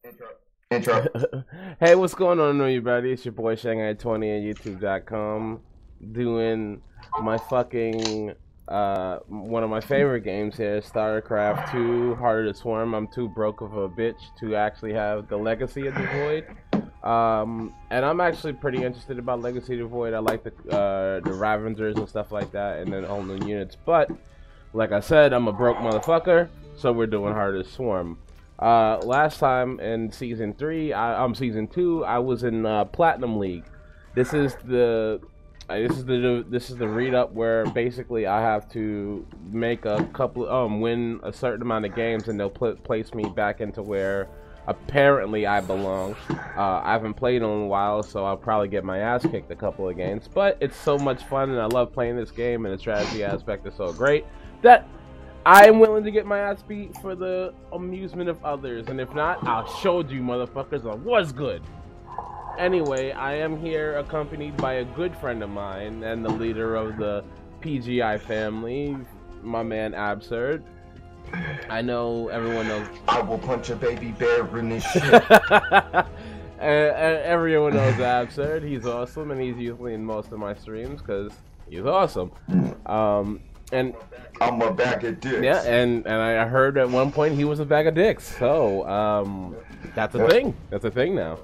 Intro. Intro. Hey, what's going on, everybody? It's your boy Shanghai20 at YouTube.com doing my fucking one of my favorite games here, Starcraft 2, Harder to Swarm. I'm too broke of a bitch to actually have the Legacy of the Void. And I'm actually pretty interested about Legacy of the Void. I like the Ravengers and stuff like that, and then all new units. But like I said, I'm a broke motherfucker, so we're doing Harder to Swarm. Last time in season 3, season 2, I was in Platinum League. This is the read up where basically I have to make a couple win a certain amount of games, and they'll place me back into where apparently I belong. I haven't played in a while, so I'll probably get my ass kicked a couple of games, but it's so much fun and I love playing this game, and the strategy aspect is so great that I am willing to get my ass beat for the amusement of others, and if not, I'll show you motherfuckers on what's good. Anyway, I am here accompanied by a good friend of mine and the leader of the PGI family, my man Absurd. I know everyone knows. I will punch a baby bear in this shit. Everyone knows Absurd. He's awesome, and he's usually in most of my streams because he's awesome. And I'm a bag of dicks. yeah, and I heard at one point he was a bag of dicks. So that's a thing. That's a thing now.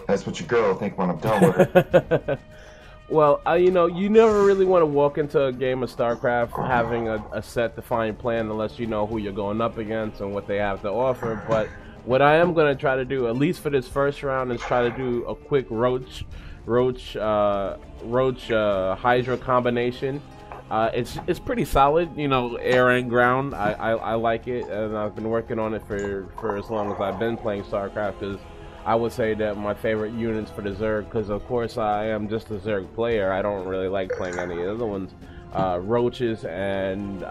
That's what your girl will think when I'm done with her. Well, you know, you never really want to walk into a game of StarCraft having a set defined plan unless you know who you're going up against and what they have to offer. But what I am going to try to do, at least for this first round, is try to do a quick Roach Hydra combination. It's pretty solid, you know, air and ground. I like it, and I've been working on it for as long as I've been playing StarCraft. Because I would say that my favorite units for the Zerg, because of course I am just a Zerg player. I don't really like playing any of the other ones. Roaches and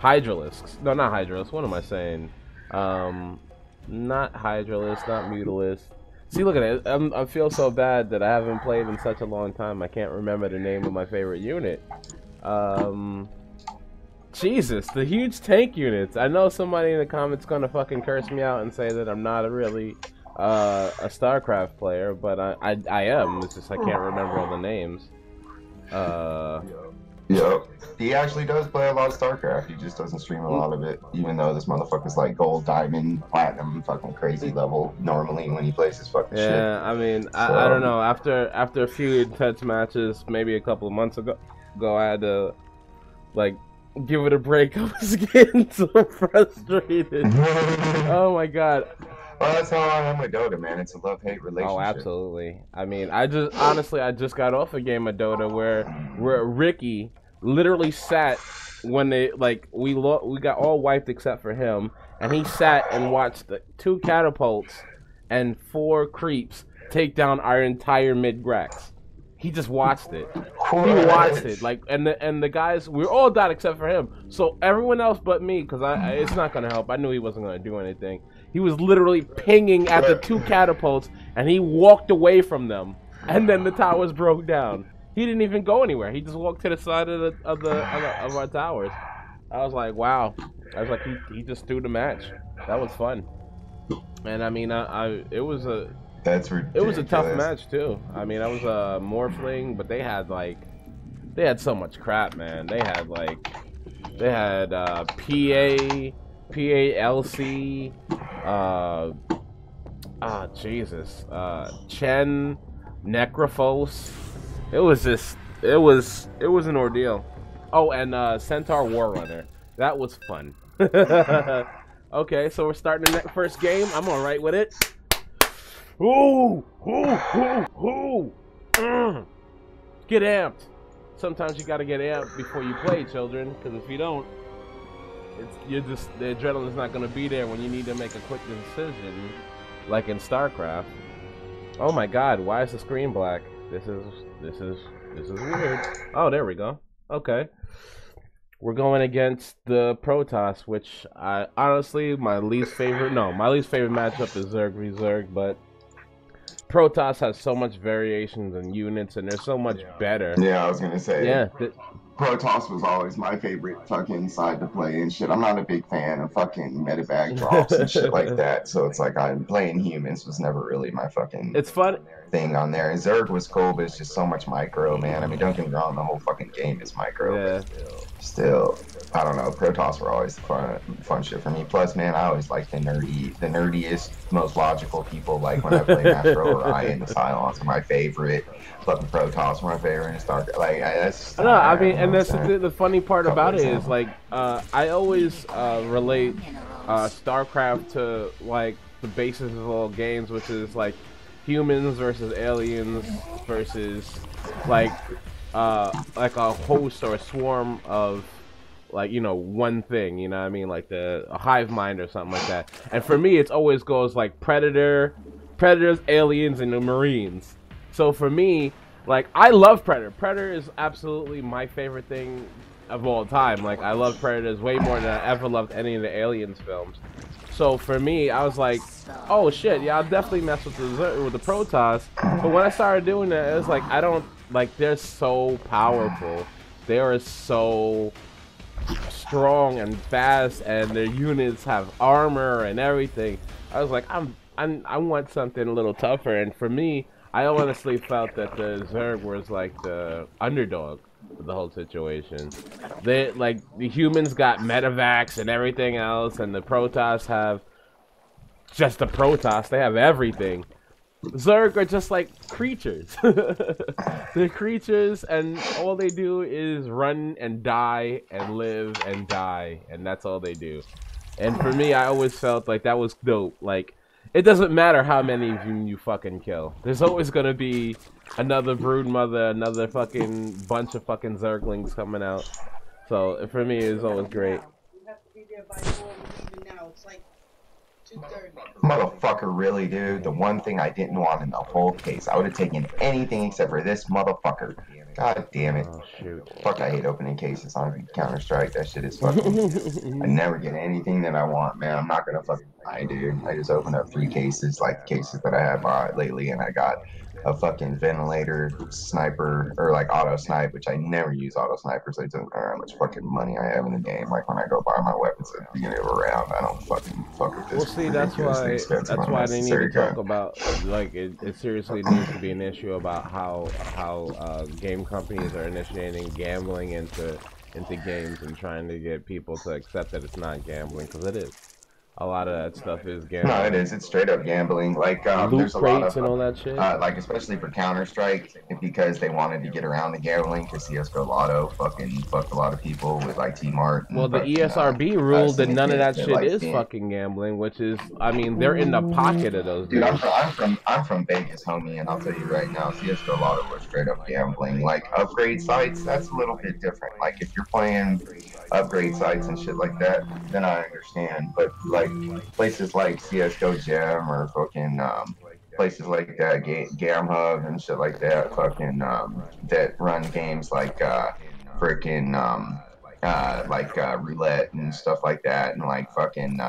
Hydralisks. No, not Hydralisks. What am I saying? Not Hydralisk, not Mutalisk. See, look at it. I feel so bad that I haven't played in such a long time. I can't remember the name of my favorite unit. Jesus, the huge tank units. I know somebody in the comments gonna fucking curse me out and say that I'm not really a StarCraft player, but I am. It's just I can't remember all the names. Yep. He actually does play a lot of StarCraft. He just doesn't stream a lot of it, even though this motherfucker's like gold, diamond, platinum, fucking crazy level normally when he plays his fucking shit. Yeah, I mean, I don't know. After a few intense matches, maybe a couple of months ago, I had to like give it a break. I was getting so frustrated. Oh my god. Well, that's how I am with Dota, man. It's a love-hate relationship. Oh, absolutely. I mean, I just got off a game of Dota where Ricky literally sat when they we got all wiped except for him, and he sat and watched the 2 catapults and 4 creeps take down our entire mid-grax. He just watched it. What? He watched it, and the guys, we all died except for him. So everyone else but me, because it's not gonna help. I knew he wasn't gonna do anything. He was literally pinging at the 2 catapults, and he walked away from them, and then the towers broke down. He didn't even go anywhere. He just walked to the side of our towers. I was like, wow. I was like, he just threw the match. That was fun. And I mean, it was a. That's ridiculous. It was a tough match too. I mean, I was a Morphling, but they had so much crap, man. They had PALC, Jesus, Chen, Necrophos. It was an ordeal. Oh, and Centaur Warrunner. That was fun. Okay, so we're starting the first game. I'm alright with it. Ooh! Get amped. Sometimes you gotta get amped before you play, children, because if you don't, the adrenaline's not gonna be there when you need to make a quick decision, like in StarCraft. Oh my God! Why is the screen black? This is weird. Oh, there we go. Okay. We're going against the Protoss, which honestly my least favorite matchup is Zerg v Zerg, but Protoss has so much variations in units, and they're so much better. Yeah, I was gonna say. Yeah, Protoss was always my favorite fucking side to play and shit. I'm not a big fan of fucking medevac drops and shit like that. So it's like I'm playing humans was never really my fucking It's fun. thing on there. And Zerg was cool, but it's just so much micro, man. I mean, don't get me wrong, the whole fucking game is micro, Yeah. but still, I don't know. Protoss were always the fun shit for me. Plus, man, I always like the nerdiest, most logical people. Like when I play Master Orion, the Cylons are my favorite. Fucking Protoss are my favorite. And Starcraft, like that's. No, I mean, and that's the funny part about it is like I always relate Starcraft to like the basis of all games, which is like humans versus aliens versus like a host or a swarm of like, you know, one thing, you know what I mean, like a hive mind or something like that. And for me, it always goes like predators, aliens, and the Marines. So for me, like, I love Predator. Predator is absolutely my favorite thing of all time. Like, I love Predators way more than I ever loved any of the Aliens films. So for me, I was like, oh shit, yeah, I'll definitely mess with the Protoss. But when I started doing that, it was like, I don't, like, they're so powerful. They are so strong and fast, and their units have armor and everything. I was like, I want something a little tougher. And for me, I honestly felt that the Zerg was like the underdog of the whole situation. They, like, the humans got medevacs and everything else, and the Protoss have just the Protoss. They have everything. Zerg are just like creatures. They're creatures, and all they do is run and die and live and die, and that's all they do. And for me, I always felt like that was dope. Like, it doesn't matter how many of them you fucking kill. There's always gonna be another brood mother, another fucking bunch of fucking Zerglings coming out. So for me, it's always great. Motherfucker, really, dude. The one thing I didn't want in the whole case. I would have taken anything except for this motherfucker. God damn it. Oh, shoot. Fuck, I hate opening cases on Counter-Strike. That shit is fucking... I never get anything that I want, man. I'm not gonna fucking lie, dude. I just opened up 3 cases, like the cases that I have bought lately, and I got a fucking ventilator, sniper, or like auto snipe, which I never use auto snipers. It doesn't matter how much fucking money I have in the game. Like when I go buy my weapons at the beginning of a round, I don't fucking fuck with this. Well, see, that's why they need to talk about, like, it seriously needs to be an issue about how game companies are initiating gambling into games and trying to get people to accept that it's not gambling, because it is. A lot of that stuff is gambling. No, it is. It's straight up gambling. Like loot there's a lot crates of and all that shit. like especially for Counter-Strike, because they wanted to get around the gambling. Because CS:GO Lotto fucking fucked a lot of people with like T-Mart. Well, the ESRB ruled that none of that shit is fucking gambling, which is, I mean, they're in the pocket of those dudes. Dude, I'm from Vegas, homie, and I'll tell you right now, CS:GO Lotto was straight up gambling. Like upgrade sites, that's a little bit different. Like if you're playing upgrade sites and shit like that, then I understand. But like places like CS:GO Gem or fucking places like that, Gam Hub and shit like that, fucking that run games like freaking roulette and stuff like that, and like fucking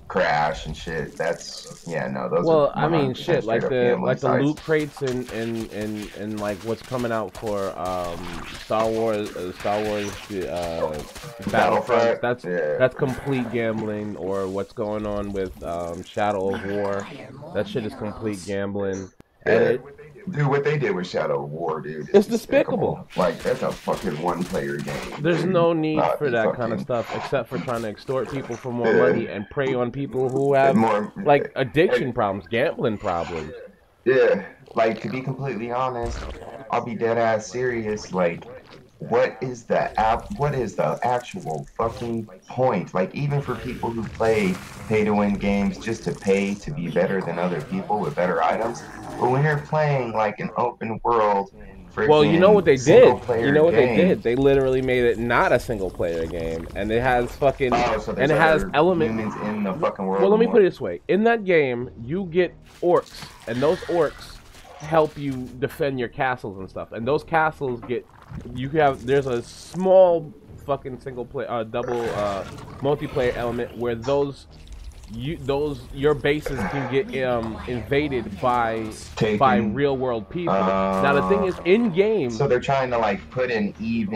Crash and shit. That's those. Well, I mean, shit, like the loot crates and like what's coming out for Star Wars Battlefront. That's complete gambling. Or what's going on with Shadow of War. That shit is complete gambling. And dude, what they did with Shadow of War, dude, it's despicable. Like, that's a fucking one-player game. There's no need for that kind of stuff, except for trying to extort people for more money and prey on people who have like addiction problems, gambling problems. Yeah, like, to be completely honest, I'll be dead ass serious. Like, what is the actual fucking point? Like, even for people who play pay-to-win games just to pay to be better than other people with better items, but when you're playing like an open world, well, you know what they did? You know what they did? They literally made it not a single-player game, and it has fucking and it has elements in the fucking world. Well, let me put it this way: in that game, you get orcs, and those orcs help you defend your castles and stuff, and those castles get. There's a small fucking single player, double multiplayer element where those your bases can get invaded by Taken. real world people. Now the thing is, in game, So they're trying to like put an Eve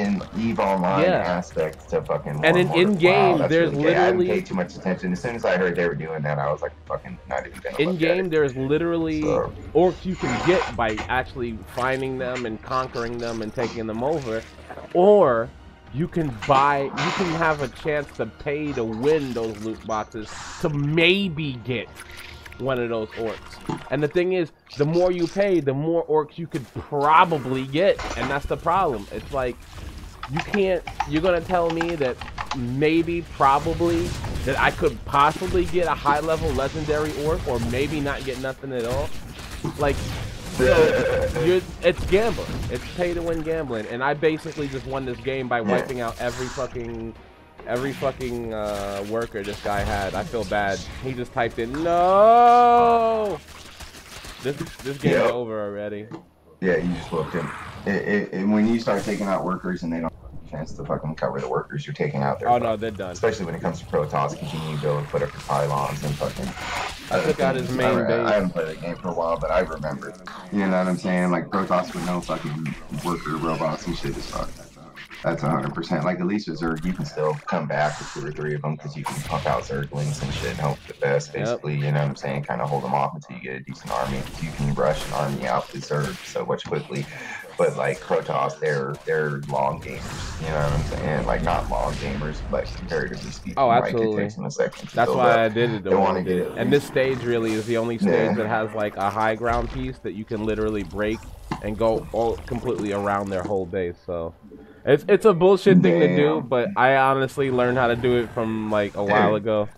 Online yeah, aspect to fucking and Warlord. in Wow, game that's there's really gay. I haven't literally paid too much attention. As soon as I heard they were doing that, I was like, fucking not even gonna in look at it. game there's literally So orcs you can get by actually finding them and conquering them and taking them over, or you can have a chance to pay to win those loot boxes to maybe get one of those orcs. And the thing is, the more you pay, the more orcs you could probably get, and that's the problem. It's like you're gonna tell me that maybe, probably, that I could possibly get a high level legendary orc, or maybe not get nothing at all? Like, so it's gambling. It's pay to win gambling, and I basically just won this game by yeah, wiping out every fucking worker this guy had. I feel bad. He just typed in no. This game's yep, over already. yeah. You just looked him. When you start taking out workers and they don't have a chance to fucking cover the workers you're taking out, they're Oh no, fucked. they're done. Especially when it comes to Protoss, because you need to be able to put up your pylons and fucking I other took out his things. main I base. haven't played the game for a while, but I remember. You know what I'm saying? Like Protoss with no fucking worker robots and shit is fucked. That's 100%. Like at least with Zerg, you can still come back with 2 or 3 of them because you can pump out Zerglings and shit and hope for the best, Yep. basically. You know what I'm saying? Kind of hold them off until you get a decent army because you can rush an army out with Zerg so much quickly. But like Protoss, they're long gamers. You know what I'm saying? Like not long gamers, but comparatively Oh, speaking, like it absolutely. takes them a second to That's build why I up. did it the They way want I to get did. at And this least, stage really is the only stage that yeah, has like a high ground piece that you can literally break and go all completely around their whole base. So it's a bullshit thing to do, damn, but I honestly learned how to do it from like a while dude. ago.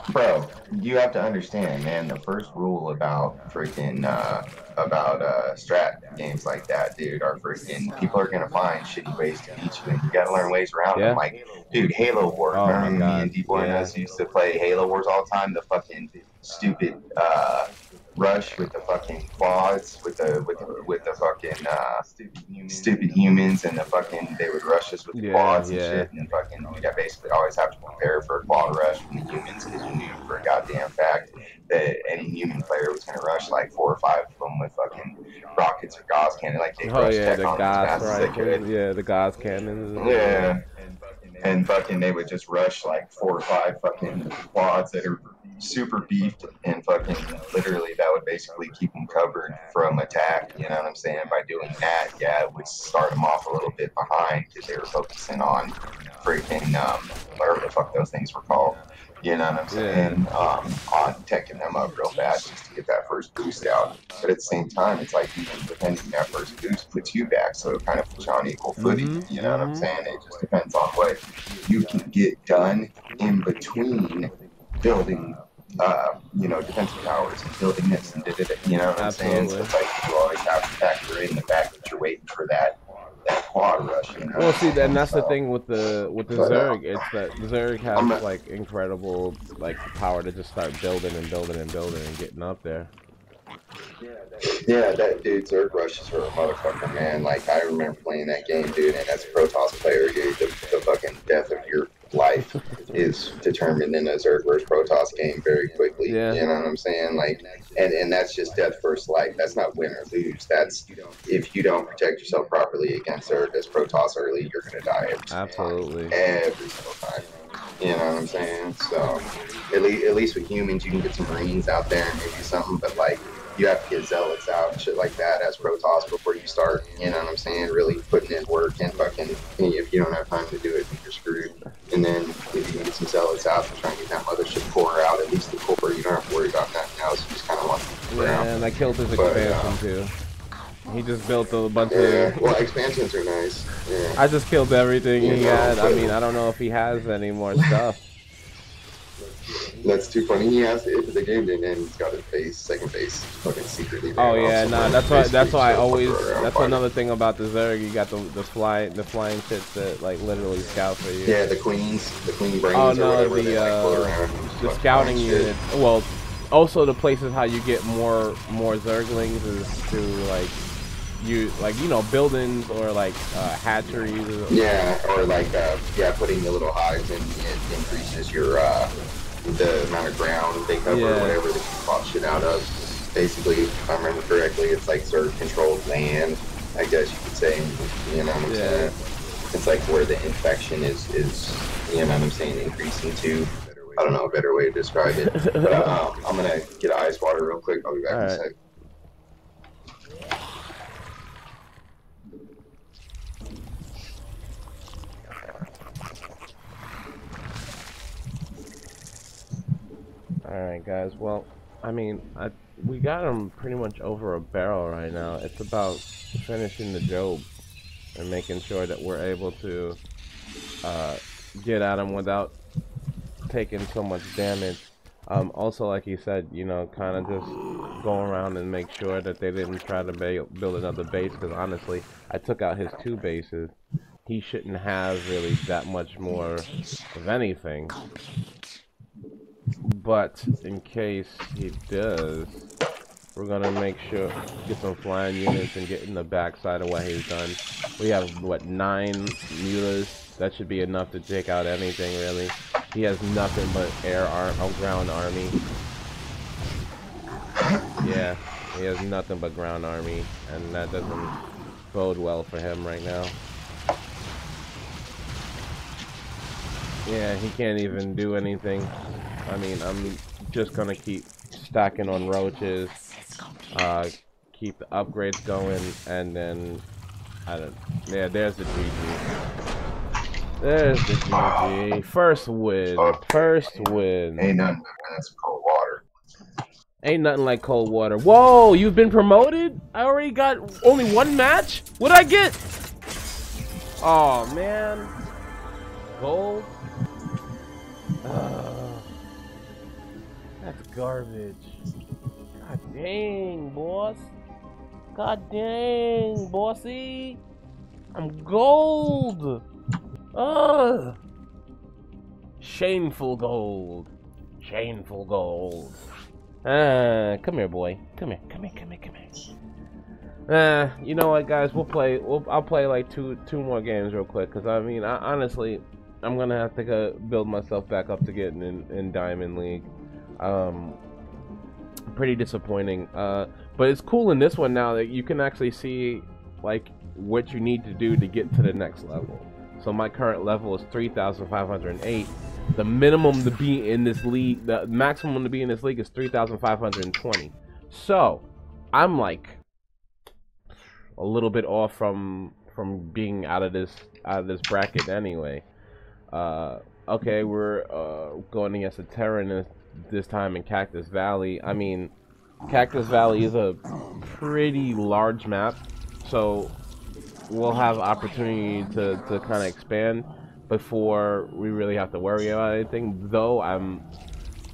Bro, you have to understand, man, the first rule about freaking strat games like that, dude, are freaking people are gonna find shitty ways to beat you and you gotta learn ways around them. Yeah. Like, dude, Halo Wars. Oh Remember my when me god. and D Boy and Yeah. us used to play Halo Wars all the time? The fucking stupid rush with the fucking quads with the fucking stupid humans and the fucking they would rush us with the Yeah. quads and Yeah. shit and fucking we got basically always have to prepare for a quad rush from the humans because you knew for a goddamn fact that any human player was going to rush like 4 or 5 of them with fucking rockets or gauze cannon, like they'd Oh rush yeah, tech the on them as gas fast as they rifles. could. Yeah, the gas cannons. Yeah. Yeah, and fucking they would just rush like 4 or 5 fucking quads that are super beefed and fucking literally that would basically keep them covered from attack. You know what I'm saying? By doing that, yeah, it would start them off a little bit behind because they were focusing on freaking whatever the fuck those things were called. You know what I'm Yeah. saying? On teching them up real fast just to get that first boost out. But at the same time, it's like even defending that first boost puts you back, so it kind of puts you on equal footing. Mhm. You know what I'm Mhm. saying? It just depends on what you can get done in between building defensive towers and building this and you know what I'm saying? So Absolutely. it's like you always have to factor in the fact that you're waiting for that quad rush, you know Well, what see, I'm then saying? that's the So thing with the but Zerg. It's that Zerg I'm has not, like incredible like power to just start building and building and building and getting up there. yeah, that dude Zerg rushes are a motherfucker, man. Like I remember playing that game, dude, and as a Protoss player, dude, the fucking death of your life is determined in a Zerg versus Protoss game very quickly. Yeah, You know what I'm saying? Like, and that's just death first life. That's not win or lose. That's if you don't protect yourself properly against Zerg as Protoss early, you're gonna die every single time. absolutely. Every single time. You know what I'm saying? So at least with humans, you can get some Marines out there and maybe something, but like you have to get zealots out and shit like that as Protoss before you start, you know what I'm saying, really putting in work and fucking, if you don't have time to do it, you're screwed. And then if you can get some zealots out and try and get that mothership core out, at least the core, you don't have to worry about nothing else. You just kind of want to Yeah, around. and I killed his But, expansion too. He just built a bunch yeah, of. well, expansions are nice. Yeah, I just killed everything you he know, had. I mean, I don't know if he has any more stuff. that's too funny. He has if the game didn't end. He's got his base, second base, fucking secretly Oh ran off yeah, nah. somewhere. That's Basically, why I still fucking always. around That's fighting. another thing about the Zerg. You got the flying shits that like literally scout for you. Yeah, the queens, the queen Oh brains or no, whatever. They like float around and the fucking scouting find shit. unit. Well, also the places how you get more Zerglings is through like buildings or like hatcheries. Yeah, or like putting the little hives in it increases your the amount of ground they cover or Yeah. whatever that you pop shit out of. Basically, if I remember correctly, it's like sort of controlled land, I guess you could say. You know what I'm Yeah. saying? It's like where the infection is you know what I'm saying, increasing to. I don't know a better way to describe it. But I'm gonna get ice water real quick. I'll be back All in a right. sec. All right, guys. Well, I mean, we got him pretty much over a barrel right now. It's about finishing the job and making sure that we're able to uh, get at him without taking so much damage. Also, like he said, you know, kind of just go around and make sure that they didn't try to build another base. Because honestly, I took out his 2 bases. He shouldn't have really that much more of anything. But in case he does, we're gonna make sure get some flying units and get in the backside of what he's done. We have what 9 mutas. That should be enough to take out anything really. He has nothing but ground army. Yeah, he has nothing but ground army, and that doesn't bode well for him right now. Yeah, he can't even do anything. I mean, I'm just gonna keep stacking on roaches, keep the upgrades going, and then I don't. Yeah, there's the GG. There's the GG. First win. First win. Ain't nothing but that's cold water. Ain't nothing like cold water. Whoa, you've been promoted? I already got only 1 match? What'd I get? Oh man. Gold? That's garbage. God dang, boss. God dang, bossy. I'm gold. Ugh. Shameful gold. Shameful gold. Come here, boy. Come here. You know what, guys? I'll play like two more games real quick, cause I mean, honestly, I'm gonna have to go build myself back up to getting in Diamond League. Pretty disappointing. But it's cool in this one now that you can actually see like what you need to do to get to the next level. So my current level is 3,508. The minimum to be in this league, the maximum to be in this league is 3,520. So I'm like a little bit off from being out of this bracket anyway. Okay, we're going against a Terran this time in Cactus Valley. I mean, Cactus Valley is a pretty large map, so we'll have opportunity to kind of expand before we really have to worry about anything. Though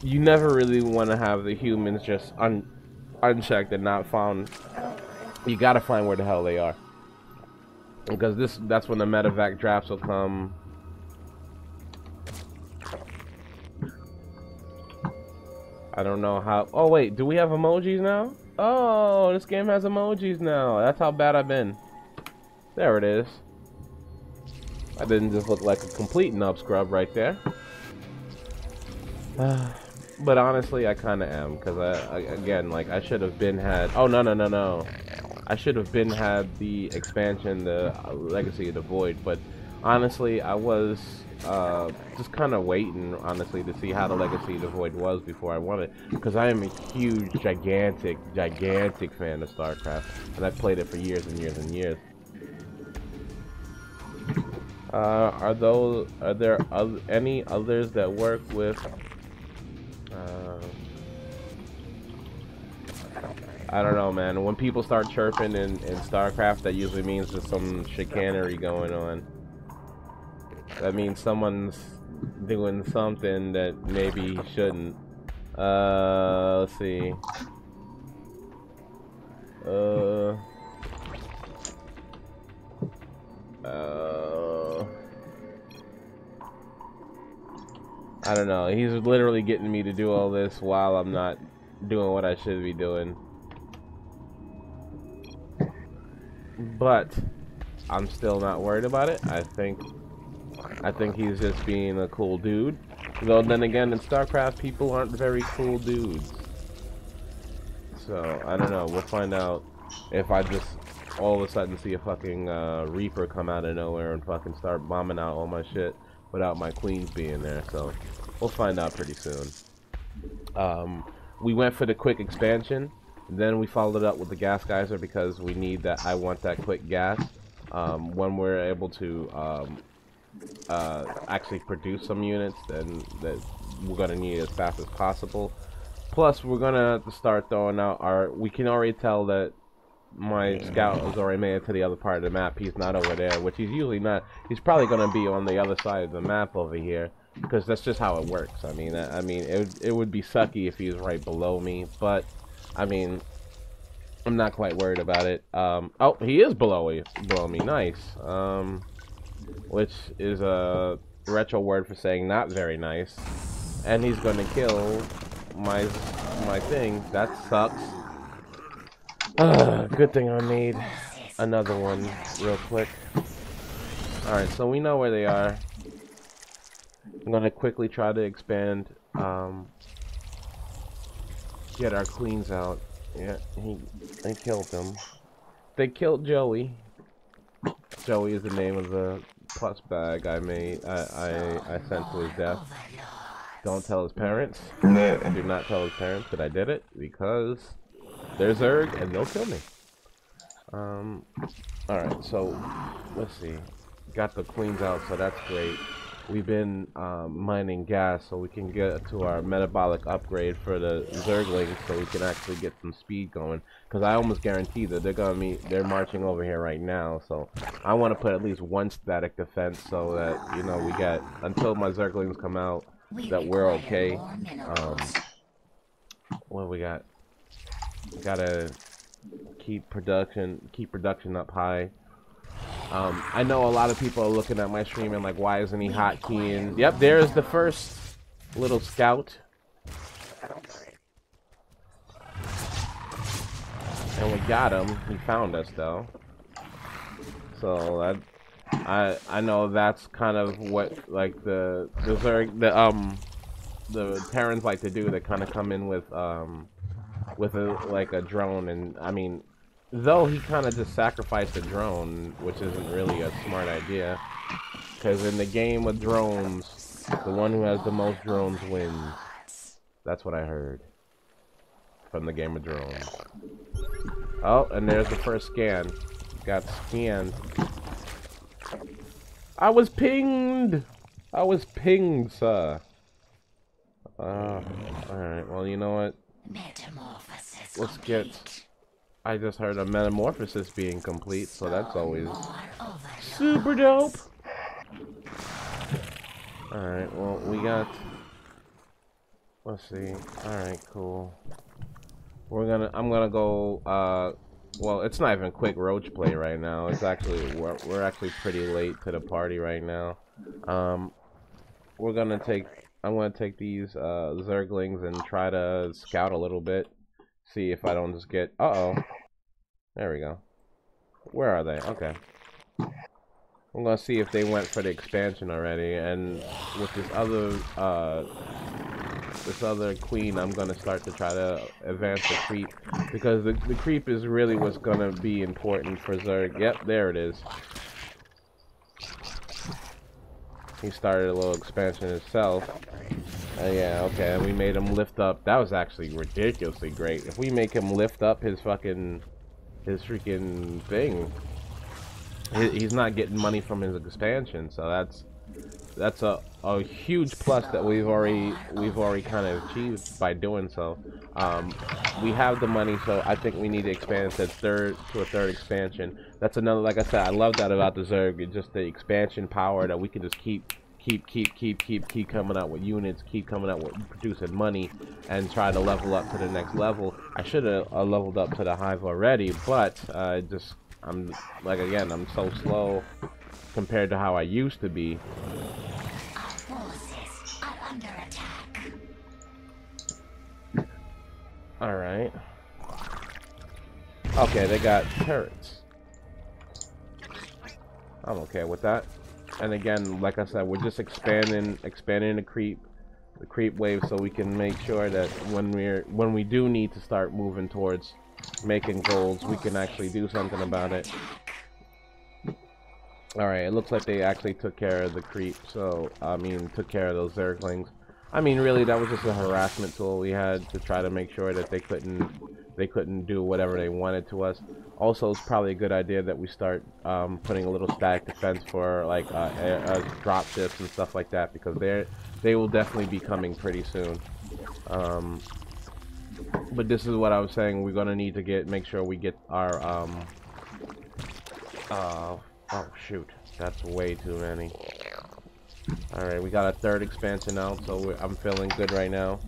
you never really want to have the humans just unchecked and not found. You gotta find where the hell they are, because that's when the medevac drafts will come. I don't know how. Oh wait, do we have emojis now? Oh, this game has emojis now. That's how bad I've been. There it is. I didn't just look like a complete nub scrub right there. But honestly, I kind of am, because again, like I should have been had. Oh no. I should have been had the expansion, the Legacy of the Void. But honestly, I was just kind of waiting, honestly, to see how the Legacy of the Void was before I won it, because I am a huge, gigantic fan of Starcraft, and I've played it for years and years and years. Are there any others that work with? I don't know, man. When people start chirping in StarCraft, that usually means there's some chicanery going on. That means someone's doing something that maybe he shouldn't. Let's see. I don't know. He's literally getting me to do all this while I'm not doing what I should be doing. But I'm still not worried about it. I think he's just being a cool dude. Though then again, in Starcraft, people aren't very cool dudes. So, I don't know. We'll find out if I just all of a sudden see a fucking Reaper come out of nowhere and fucking start bombing out all my shit without my queens being there. So, we'll find out pretty soon. We went for the quick expansion. Then we followed it up with the gas geyser because we need that. I want that quick gas. When we're able to actually produce some units, then that we're gonna need it as fast as possible. Plus, we're gonna have to start throwing out our. We can already tell that my scout has already made it to the other part of the map. He's not over there, which he's usually not. He's probably gonna be on the other side of the map over here, because that's just how it works. I mean, it would be sucky if he was right below me, but I mean, I'm not quite worried about it. Oh, he is below me. Nice. Which is a retro word for saying not very nice. And he's gonna kill my thing. That sucks. Good thing I made another one real quick. Alright, so we know where they are. I'm gonna quickly try to expand, get our queens out. Yeah, they killed them. They killed Joey. Joey is the name of the plus bag I made. I sent to his death. Don't tell his parents. Do not tell his parents that I did it, because they're Zerg and they'll kill me. Alright, so let's see. Got the queens out, so that's great. We've been mining gas so we can get to our metabolic upgrade for the Zerglings, so we can actually get some speed going. Because I almost guarantee that they're marching over here right now. So I want to put at least one static defense so that, you know, we get until my Zerglings come out that we're okay. What do we got? We gotta keep production up high. I know a lot of people are looking at my stream and like, why isn't he hotkeying? Yep, there's the first little scout. And we got him. He found us though. So that I know that's kind of what like the Terrans like to do. They kind of come in with a drone, and I mean, though he kind of just sacrificed a drone, which isn't really a smart idea, because in the game of drones, the one who has the most drones wins. That's what I heard from the game of drones. Oh, and there's the first scan. Got scanned. I was pinged! I was pinged, sir. Alright, well, you know what? Let's get... I just heard a metamorphosis being complete, so that's always super dope. Alright, well, we got... Let's see. Alright, cool. I'm gonna go, well, it's not even quick roach play right now. It's actually, we're actually pretty late to the party right now. I'm gonna take these, Zerglings and try to scout a little bit. See if I don't just get... Uh-oh. There we go. Where are they? Okay. I'm gonna see if they went for the expansion already, and with this other queen, I'm gonna start to try to advance the creep, because the creep is really what's gonna be important for Zerg. Yep, there it is. He started a little expansion himself. Yeah, okay, and we made him lift up. That was actually ridiculously great. If we make him lift up his freaking thing, he's not getting money from his expansion, so that's a huge plus that we've already kind of achieved by doing so. We have the money, so I think we need to expand to a third expansion. That's another, like I said, I love that about the Zerg. It's just the expansion power that we can just keep coming out with units, keep coming out with producing money, and try to level up to the next level. I should have leveled up to the hive already, but I'm like, again, I'm so slow compared to how I used to be. Our forces are under attack. All right. Okay, they got turrets. I'm okay with that. And again, like I said, we're just expanding the creep. the creep wave, so we can make sure that when we do need to start moving towards making golds, we can actually do something about it. Alright, it looks like they actually took care of the creep, so, I mean, took care of those zerglings. I mean, really, that was just a harassment tool we had to try to make sure that they couldn't do whatever they wanted to us. Also, it's probably a good idea that we start putting a little static defense for, like, drop ships and stuff like that, because they will definitely be coming pretty soon. But this is what I was saying, we're gonna need to make sure we get our, oh shoot, that's way too many. Alright, we got a third expansion out, so I'm feeling good right now.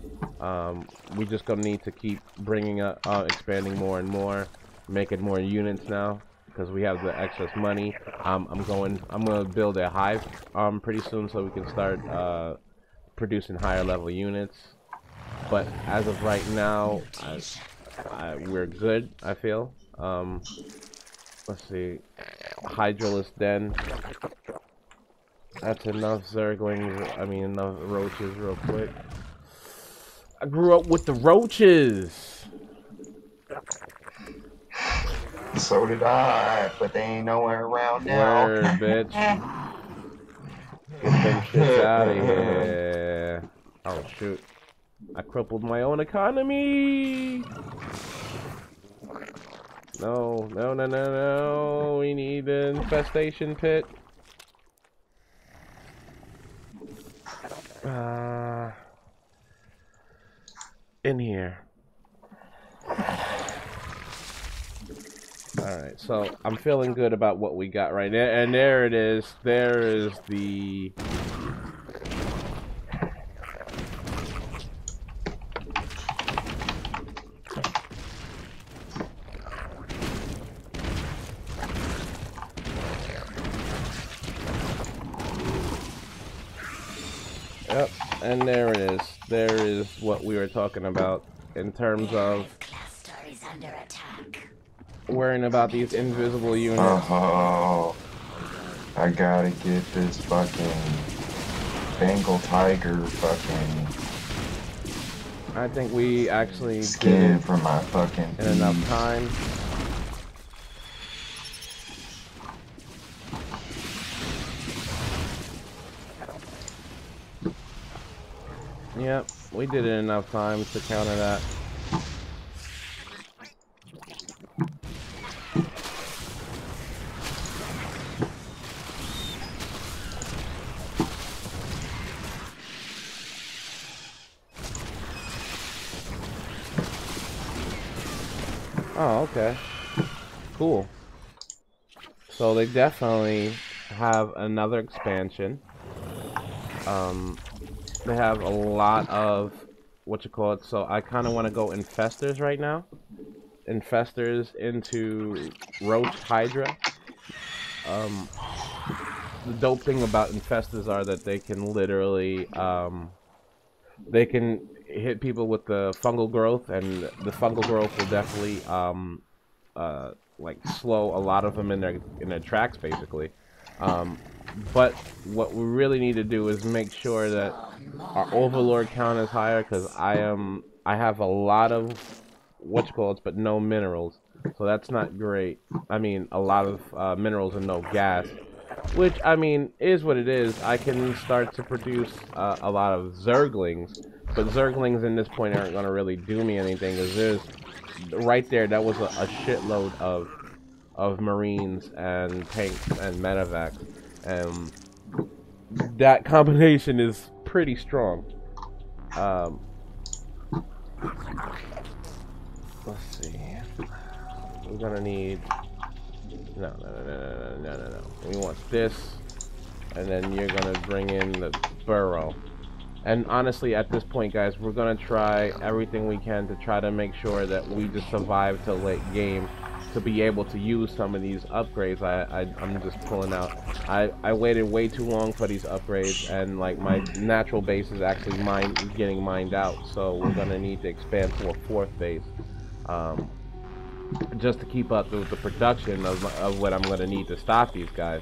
We just gonna need to keep bringing up, expanding more and more, making more units now, because we have the excess money. I'm gonna build a hive pretty soon, so we can start producing higher level units. But as of right now, we're good, I feel. Let's see. Hydralus Den. That's enough zerglings, I mean enough roaches real quick. I grew up with the roaches! So did I, but they ain't nowhere around now. Word, bitch. Get them shits out of here. Oh shoot. I crippled my own economy! No, no, no, no, no. We need an infestation pit. In here. Alright, so I'm feeling good about what we got right there. And there it is. There is the... Yep, and there it is. There is what we were talking about in terms of worrying about these invisible units. Oh, I gotta get this fucking Bengal tiger fucking I think we actually skin did for my fucking in enough time. Yep, we did it enough times to counter that. Oh, okay. Cool. So they definitely have another expansion. They have a lot of so I kind of want to go infestors right now. Infestors into roach hydra. The dope thing about infestors are that they can literally they can hit people with the fungal growth, and the fungal growth will definitely like slow a lot of them in their tracks basically. But what we really need to do is make sure that our overlord count is higher, because I have a lot of but no minerals, so that's not great. I mean, a lot of minerals and no gas, which I mean is what it is. I can start to produce a lot of zerglings, but zerglings in this point aren't going to really do me anything, because there's right there, that was a shitload of marines and tanks and medevacs. That combination is pretty strong. Let's see. We're gonna need... No. We want this, and then you're gonna bring in the burrow. And honestly, at this point, guys, we're gonna try everything we can to try to make sure that we just survive till late game, to be able to use some of these upgrades. I'm just pulling out. I waited way too long for these upgrades, and like my natural base is actually getting mined out. So we're gonna need to expand to a fourth base, just to keep up with the production of what I'm gonna need to stop these guys.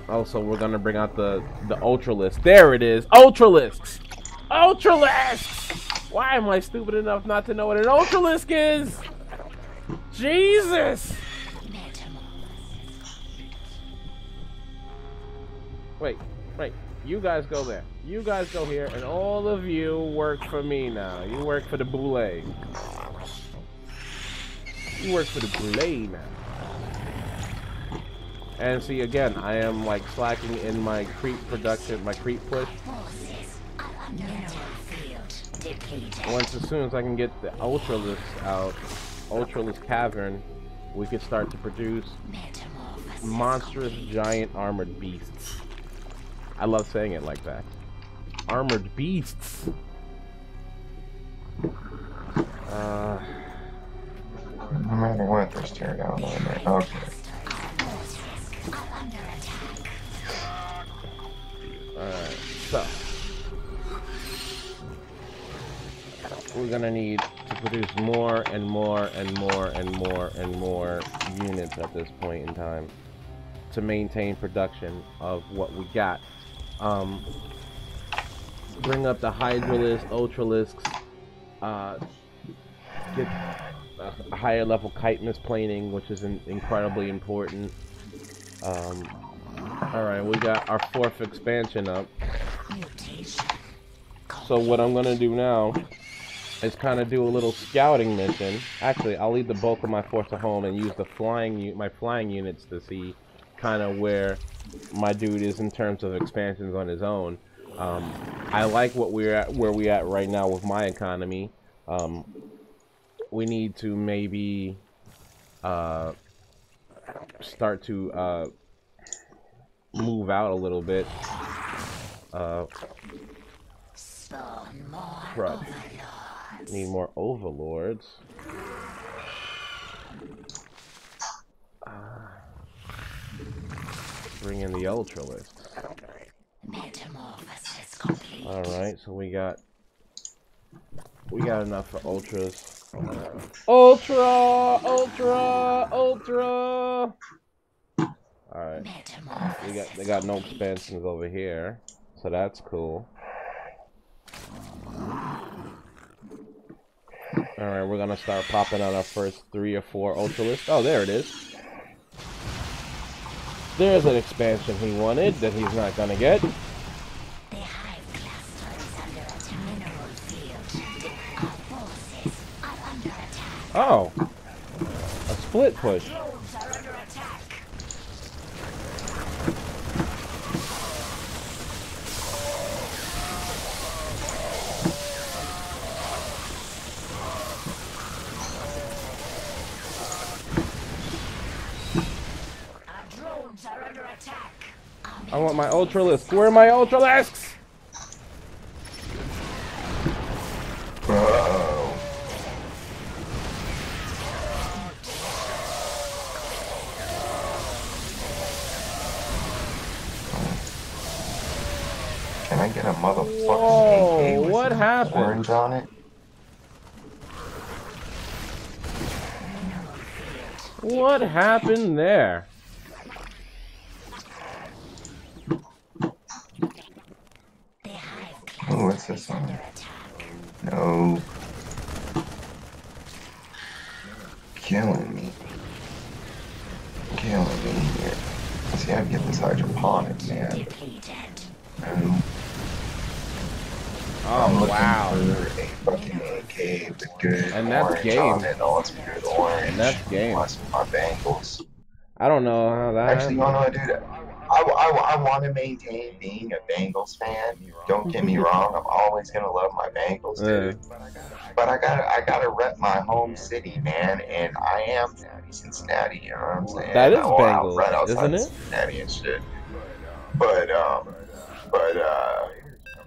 Also, we're gonna bring out the Ultralisk. There it is, Ultralisks. Ultralisks. Why am I stupid enough not to know what an Ultralisk is? Jesus. Wait. You guys go there. You guys go here, and all of you work for me now. You work for the boule. You work for the boule now. And see, again, I am like slacking in my creep production, my creep push. Once, as soon as I can get the Ultralisk out, Ultralisk Cavern, we could start to produce monstrous giant armored beasts. I love saying it like that. Armored beasts. No matter what, there's tear down on there. Okay. Alright, so we're gonna need to produce more and more and more and more and more units at this point in time to maintain production of what we got. Bring up the Hydralisk, Ultralisks, get a higher level chitinous plating, which is incredibly important. Alright, we got our 4th expansion up. So what I'm gonna do now is kind of do a little scouting mission. Actually, I'll leave the bulk of my force at home and use the my flying units to see kind of where my dude is in terms of expansions on his own. I like where we at right now with my economy. We need to maybe start to move out a little bit. Crud. Need more overlords. Bring in the Ultralisks. Alright, so we got enough for ultras. Ultra! Alright. They got no expansions over here, so that's cool. Alright, we're gonna start popping out our first 3 or 4 Ultralisks. Oh, there it is. There's an expansion he wanted that he's not gonna get. Oh, a split push. I want my Ultralisks. Where are my Ultralisks? Can I get a motherfucking Whoa, AK with what happened? orange on it? What happened there? Oh, what's this one? No. Killing me. Killing me here. See, I get this hydroponic, man. No. Oh, wow. For a fucking AK with good And that's orange game. on it. Oh, it's good orange. And that's game. Plus my bangles. I don't know how that Actually, you know what, dude? I want to maintain being a Bengals fan. Don't get me wrong. I'm always gonna love my Bengals, dude. But I gotta rep my home city, man. And I am Cincinnati. You know what I'm saying? That is Well, Bengals, right outside isn't it? Cincinnati and shit. But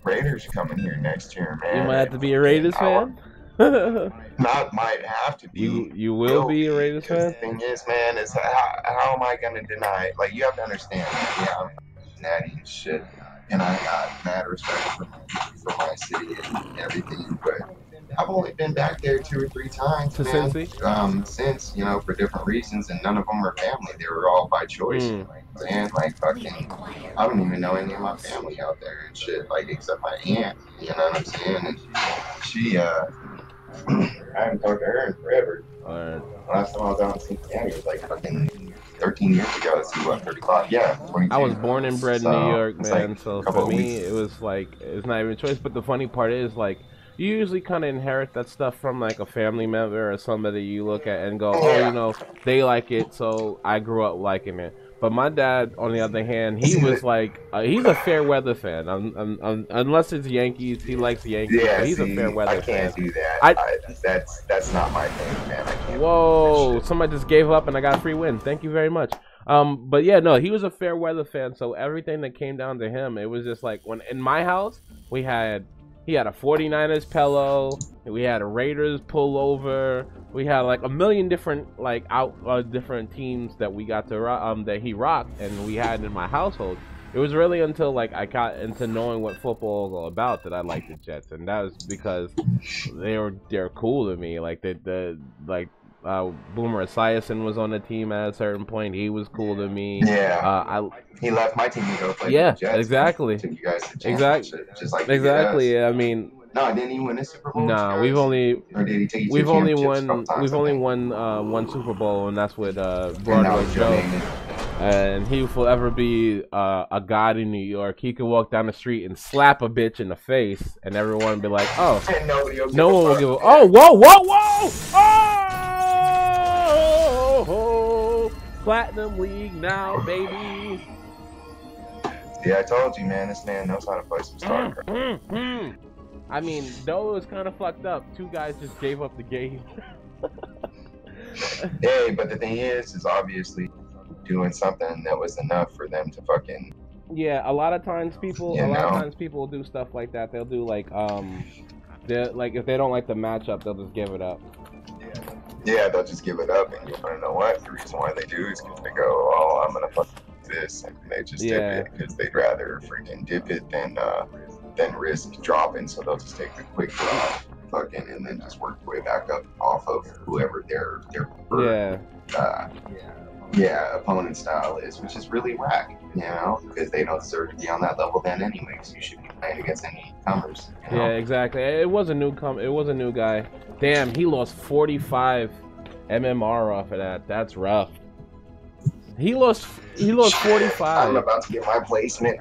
Raiders coming here next year, man. You might have to be a Raiders fan. Not might have to be. You will be a Raiders fan. The thing is, man, is how am I gonna deny? Like, you have to understand. Yeah, I'm Cincinnati and shit, and I got mad respect for my city and everything. But I've only been back there 2 or 3 times, To man. Cincy? Since, you know, for different reasons, and none of them were family. They were all by choice. saying? Like We fucking, require I don't even know any of my coordinates. family out there and shit. Like except my aunt. You know what I'm saying? And she, I haven't talked to her in forever. Or Last time I was out in Cincinnati was like fucking 13 years ago. Let's see what 35. Yeah, I was 22. born and bred in New So York, it's like man. So a for couple of me, weeks. it was like it's not even a choice. But the funny part is, like, you usually kind of inherit that stuff from like a family member or somebody you look at and go, oh, Yeah. they like it, so I grew up liking it. But my dad, on the other hand, he See was that? like, he's a fair weather fan. Unless it's Yankees, he likes the Yankees, Yeah. but he's a fair See, I weather fan. can't do that. I That's not my thing, man. I can't be doing that Whoa! shit. Somebody just gave up, and I got a free win. Thank you very much. But yeah, no, he was a fair weather fan, so everything that came down to him, it was just like when in my house we had he had a 49ers pillow, we had a Raiders pullover, we had like a million different like different teams that we got to that he rocked, and we had in my household. It was really until like I got into knowing what football was all about that I liked the Jets, and that was because they're cool to me. Like Boomer Esiason was on the team at a certain point. He was cool to me. Yeah. I He left my team to go play for Yeah, the Jets. exactly, Took you guys to the exactly, championship, just like he did us. exactly. I mean, No, didn't he win a Super Bowl with you nah, guys? Or did he take you to championships a couple times? we've I only think. won one Super Bowl, and that's with And that Broadway was Joe Joe. Namath. And he will forever be a god in New York. He could walk down the street and slap a bitch in the face, and everyone would be like, "Oh, And nobody will no give a one will fuck. give a oh, whoa, whoa, whoa, oh, Platinum League now, baby." See, I told you, man. This man knows how to play some Starcraft. I mean, though it was kind of fucked up. Two guys just gave up the game. Hey, but the thing is obviously doing something that was enough for them to fucking, Yeah, a lot of times people will do stuff like that. They'll do like they like if they don't like the matchup, they'll just give it up. Yeah, they'll just give it up, and you want to know what? The reason why they do is because they go, oh, I'm gonna fuck this, and they just dip it because they'd rather freaking dip it than risk dropping. So they'll just take the quick drop, fucking, and then just work their way back up off of whoever their opponent style is, which is really whack, because they don't deserve to be on that level then anyways. You should be playing against any comers. Yeah, exactly. It was a new guy. Damn, he lost 45 MMR off of that. That's rough. He lost 45. I'm about to get my placement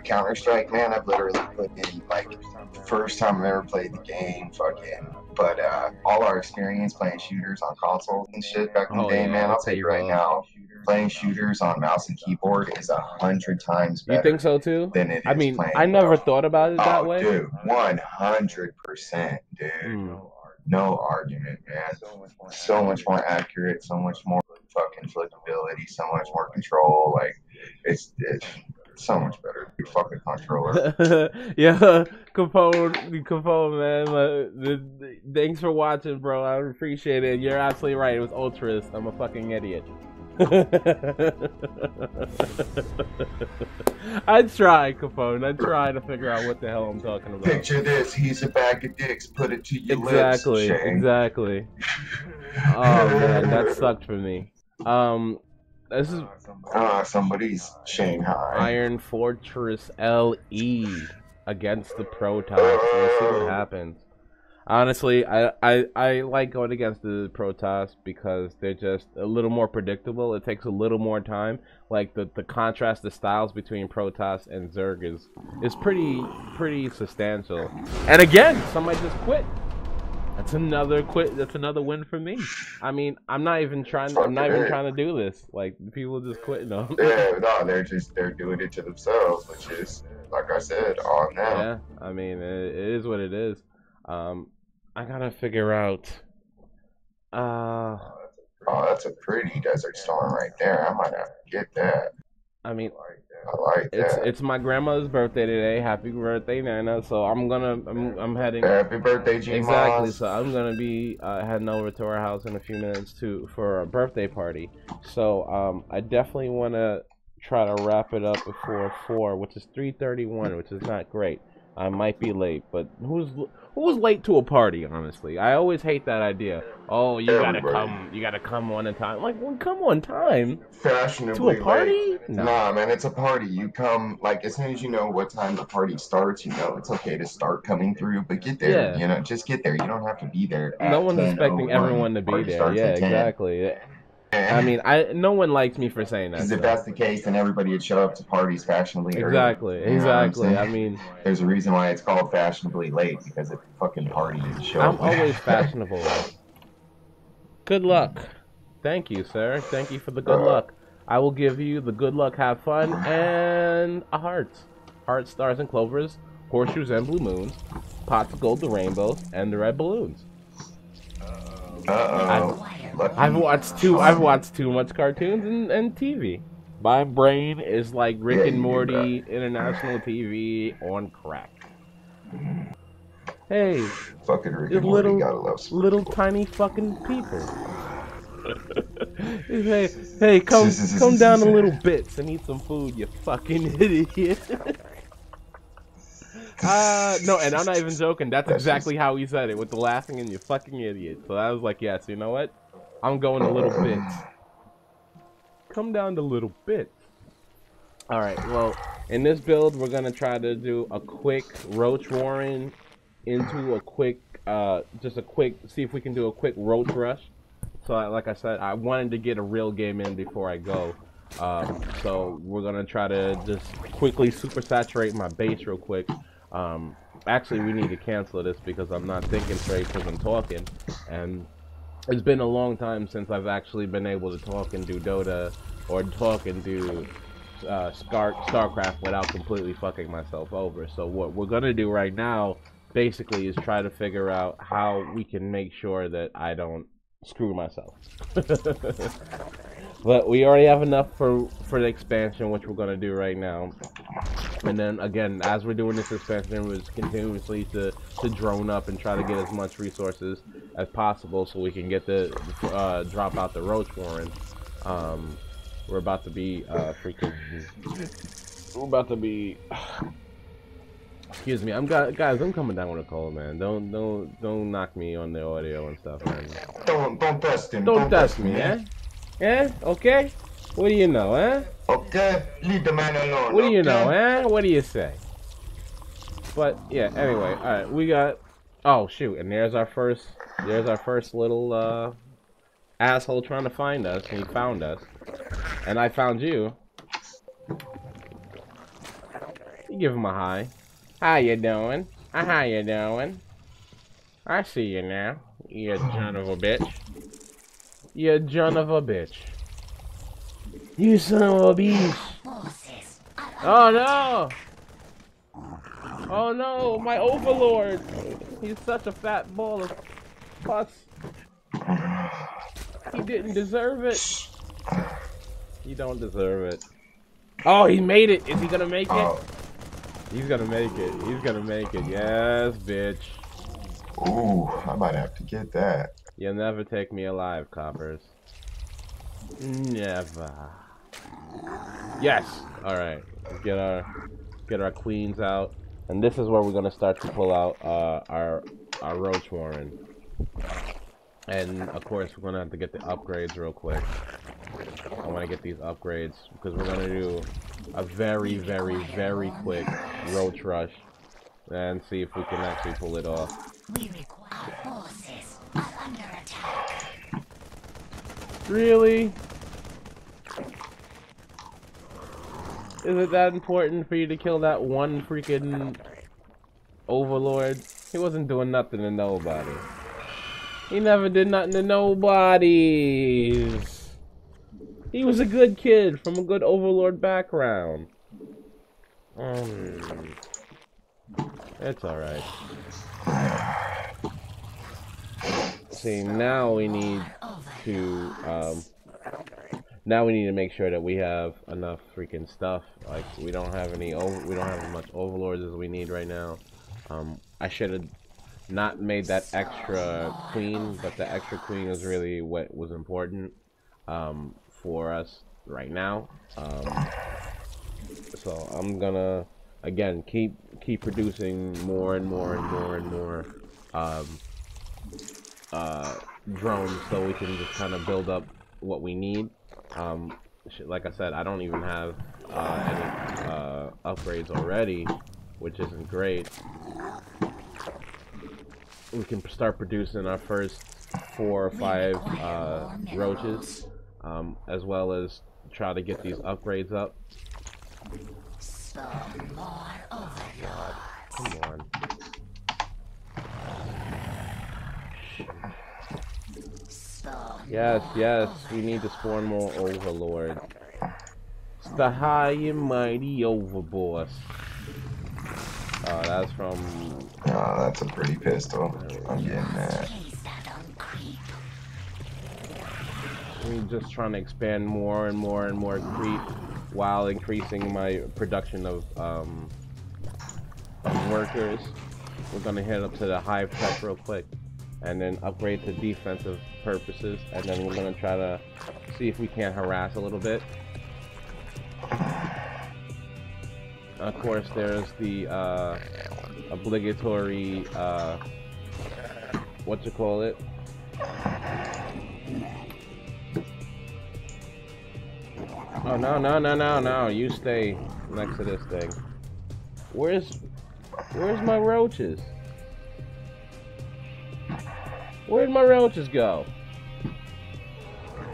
Counter-Strike, man. I've literally put in like first time I ever played the game, fucking. But all our experience playing shooters on consoles and shit back in the day, man, I'll tell you right now, playing shooters on mouse and keyboard is 100 times better. You think so too? Than it is I mean, playing I never thought about it that way. Dude, 100%, dude. No argument, man. So much more accurate, so much more fucking flexibility, so much more control. Like, it's so much better. You fucking controller. Yeah, Capone, man. Thanks for watching, bro. I appreciate it. You're absolutely right. It was Ultras. I'm a fucking idiot. I try, Capone. I try to figure out what the hell I'm talking about. Picture this: he's a bag of dicks. Put it to your lips. Exactly. Oh man, that sucked for me. This is somebody's Shanghai. Iron Fortress LE against the Protoss. Let's see what happens. Honestly, I like going against the Protoss because they're just a little more predictable. It takes a little more time. Like the contrast, the styles between Protoss and Zerg is pretty substantial. And again, somebody just quit. That's another quit. That's another win for me. I mean, I'm not even trying to do this. Like people just quitting them. Yeah, no, they're doing it to themselves, which is, like I said, on them. Yeah, I mean, it is what it is. I gotta figure out. Oh, that's a pretty Desert Storm right there. I might have to get that. I mean, I like that. It's my grandmother's birthday today. Happy birthday, Nana! So I'm heading. Happy birthday, G. Exactly. So I'm gonna be heading over to our house in a few minutes for a birthday party. So I definitely want to try to wrap it up before 4, which is 3:31, which is not great. I might be late, but who's late to a party? Honestly, I always hate that idea. Oh, Everybody. you gotta come on time. Like, well, come on time to a Fashionably late. party? No. Nah, man, it's a party. You come, like, as soon as you know what time the party starts, you know it's okay to start coming through, but get there, Yeah, you know, just get there. You don't have to be there no at one's expecting 10:01. everyone to be Party there. starts Yeah, at 10. exactly. I mean, no one likes me for saying that Because if stuff. that's the case, then everybody would show up to parties fashionably early. Exactly, You know what I'm exactly. saying? I mean, There's a reason why it's called fashionably late, because it's a fucking party and show I'm up always whenever. fashionable late. Good luck. Thank you, sir. Thank you for the good luck. I will give you the good luck, have fun, and a heart. Heart, stars, and clovers, horseshoes and blue moons, pots of gold, the rainbows, and the red balloons. Uh-oh. Lucky I've watched charming. too much cartoons and TV. My brain is like Rick Yeah, and you do, bro. Morty International TV on crack. Hey, Fucking Rick it's and Morty, gotta love some Rick little and Morty. tiny fucking people. Hey, come down a little bits and eat some food, you fucking idiot. No, and I'm not even joking. That's That's exactly just. how he said it, with the laughing and you fucking idiot. So I was like, yes, you know what? I'm going a little bits. Come down to little bits. Alright, well, in this build, we're gonna try to do a quick Roach Warren into a quick, see if we can do a quick Roach Rush. So, like I said, I wanted to get a real game in before I go. So we're gonna try to just quickly super saturate my base real quick. Actually, we need to cancel this because I'm not thinking straight because I'm talking, and it's been a long time since I've actually been able to talk and do Dota or talk and do Starcraft without completely fucking myself over. So what we're gonna do right now, basically, is try to figure out how we can make sure that I don't screw myself. But we already have enough for the expansion, which we're gonna do right now. And then again, as we're doing this expansion, we're continuously to drone up and try to get as much resources as possible so we can get the drop out the Roach Warren. We're about to be we're about to be. Excuse me, guys. I'm coming down with a cold, man. Don't knock me on the audio and stuff, man. Don't test him. Don't Don't test test me, him, eh? man. Eh? Okay. What do you know, eh? Okay, leave the man alone. What do you know, Okay. eh? What do you say? But yeah, anyway, all right, we got. Oh shoot, and there's our first little asshole trying to find us, and he found us, and I found you. You give him a hi. How you doing? How you doing? I see you now. You son of a bitch. You son of a bitch. You son of a bitch. Oh no! Oh no, my overlord! He's such a fat ball of pus. He didn't deserve it. He don't deserve it. Oh, he made it! Is he gonna make it? Oh. He's gonna make it. He's gonna make it. Yes, bitch. Ooh, I might have to get that. You'll never take me alive, coppers. Never. Yes! Alright. Get our queens out. And this is where we're gonna start to pull out our Roach Warren. And of course we're gonna have to get the upgrades real quick. I wanna get these upgrades because we're gonna do a very, very, very quick Roach Rush and see if we can actually pull it off. Our forces are under attack. Really? Is it that important for you to kill that one freaking overlord? He wasn't doing nothing to nobody. He never did nothing to nobody. He was a good kid from a good overlord background. It's alright. See, now we need to make sure that we have enough freaking stuff. Like we don't have as much overlords as we need right now. I should have not made that extra queen, but the extra queen is really what was important for us right now. So I'm gonna again, keep producing more and more and more and more drones, so we can just kind of build up what we need. Like I said, I don't even have any upgrades already, which isn't great. We can start producing our first 4 or 5 roaches, as well as try to get these upgrades up. God, come on. Yes, yes, we need to spawn more overlords. It's the high and mighty overboss. That's from... Oh, that's a pretty pistol. I'm getting that. We're just trying to expand more and more and more creep while increasing my production of workers. We're gonna head up to the hive tech real quick, and then upgrade to defensive purposes, and then we're gonna try to see if we can't harass a little bit. Of course, there's the obligatory what you call it? Oh no no no no no! You stay next to this thing. Where's my roaches? Where'd my roaches go?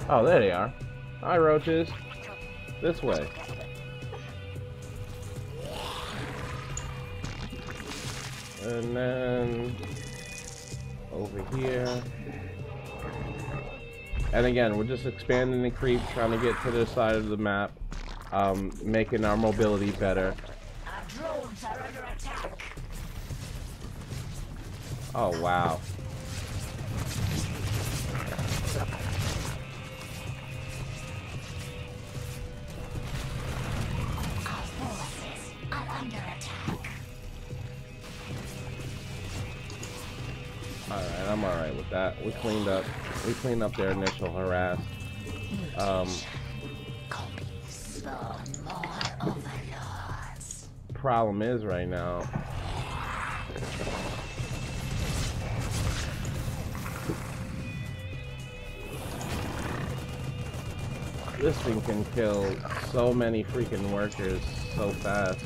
Oh, there they are. Hi, roaches. This way. And then over here. And again, we're just expanding the creep, trying to get to this side of the map, making our mobility better. Our drones are under attack. Oh, wow. Our forces are under attack. Alright, I'm alright with that. We cleaned up their initial harass. Problem is right now, this thing can kill so many freaking workers so fast.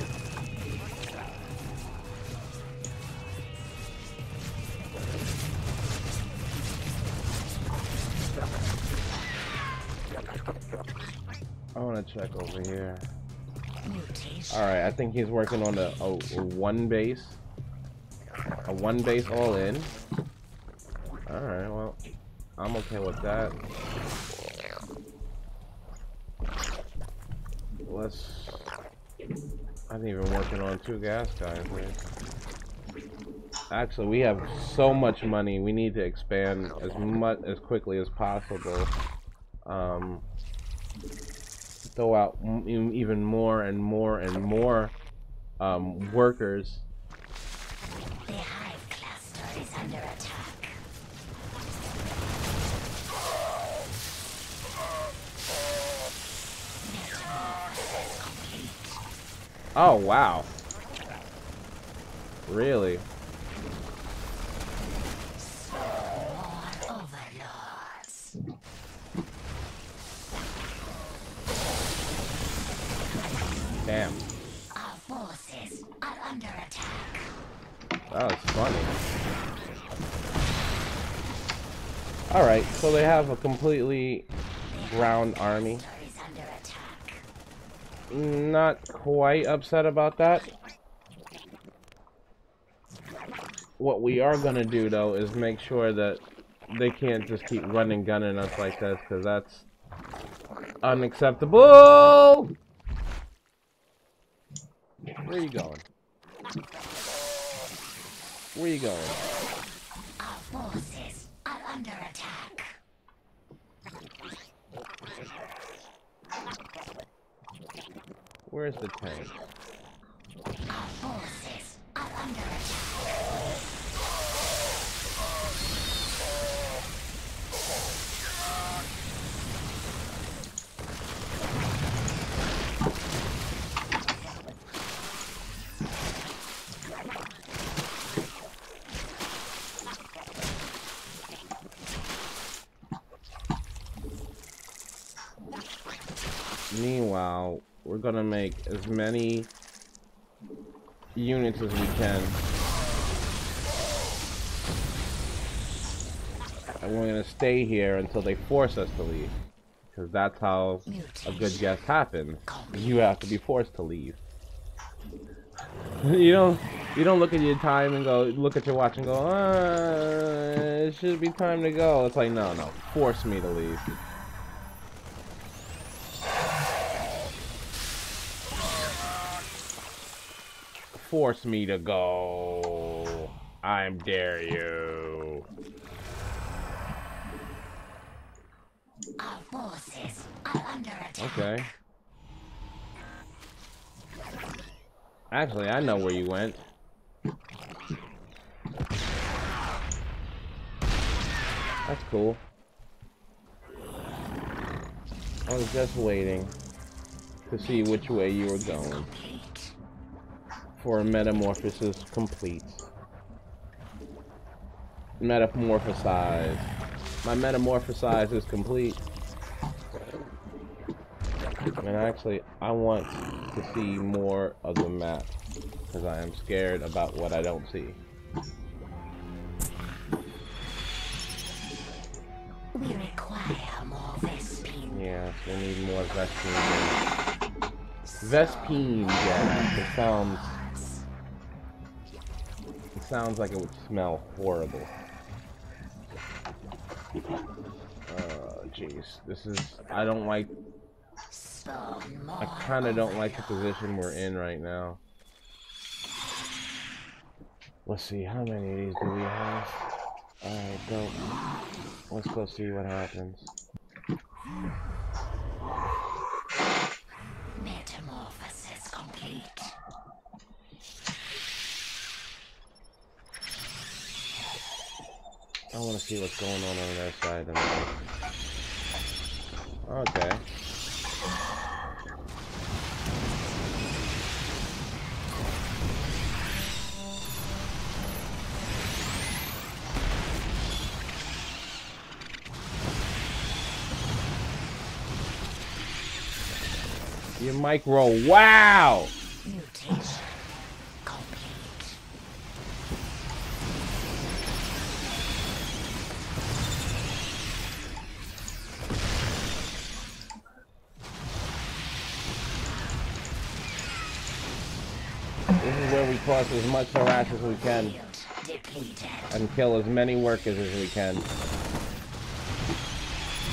I want to check over here. Alright, I think he's working on a one base. A one base all in. Alright, well, I'm okay with that. I think even working on 2 gas guys here. Actually, we have so much money, we need to expand as quickly as possible. Throw out even more and more and more workers. The hive cluster is under attack. Oh wow. Really? Overlords. Damn. Our forces are under attack. That was funny. Alright, so they have a completely ground army. Is under attack. Not quite upset about that. What we are gonna do though is make sure that they can't just keep running gunning us like this, because that's unacceptable. Where are you going? Where are you going? Our forces are under attack. Where's the tank? Our forces are under attack. Meanwhile, we're gonna make as many units as we can. And we're gonna stay here until they force us to leave. Because that's how a good guest happens. You have to be forced to leave. You don't look at your time and go, look at your watch and go, it should be time to go. It's like, no, force me to leave. Force me to go. I dare you. Our forces are under attack. Okay. Actually, I know where you went. That's cool. I was just waiting to see which way you were going. For a metamorphosis complete. Metamorphosize. My metamorphosize is complete. And actually, I want to see more of the map. Because I am scared about what I don't see. We require more Vespine. Yes, we need more Vespine. Vespine gas. It sounds like it would smell horrible. Jeez. This is... I don't like... I kind of don't like the position we're in right now. Let's see, how many of these do we have? Alright, go. Let's go see what happens. Metamorphosis complete. I want to see what's going on their side. Okay. Your mic roll. Wow! Mutation complete. This is where we cause as much harass as we can. And kill as many workers as we can.